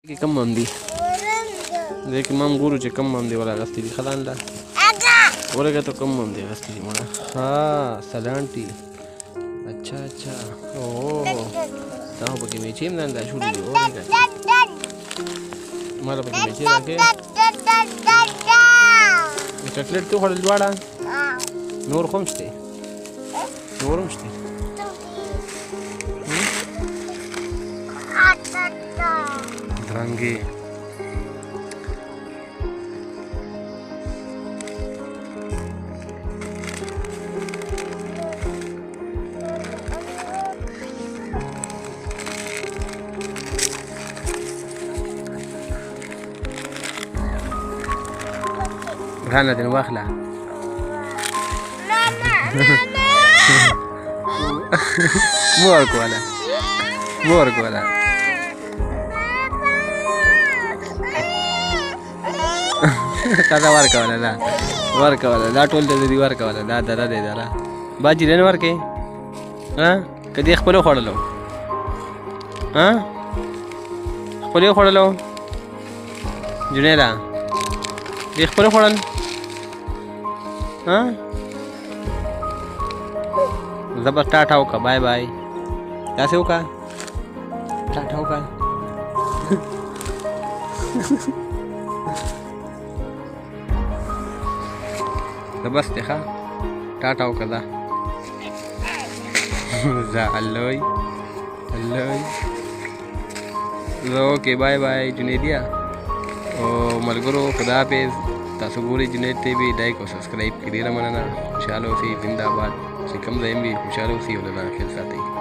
कि कम आमदी देख माम गुरु चे कम आमदी वाला गस्ती दी खदान ला और का तो कम आमदी गस्ती दी मोड़ा हाँ सलांटी अच्छा अच्छा ओह ताऊ बकी में चीम नंदा शुरू दी और का मारा बकी में चीम के चॉकलेट क्यों खड़ल जुआड़ा नूर खमस्ते नूर खमस्ते रंगे غانا دين واخلة مورك ولا مورك ولا كذا وركة ولا لا وركة ولا لا تقول ده دي وركة ولا لا ده لا ده لا باجي لين وركة ها كدي يخبلوا خورلو ها خبلوا خورلو جنيلا يخبلوا خورل ها زبر टाटा होगा बाय बाय कैसे होगा टाटा होगा بس تخا टाटा होगा दा जा अल्लोई अल्लोई ओके बाय बाय जुनेदिया ओ मलगुरो खुदा हाफिज़ तासु पूरी जुनेद टीवी लाइक और सब्सक्राइब करिए ना मनना खुशहाल हो सी जिंदाबाद सिकम देम भी खुशहाल हो सी होना फिर साथी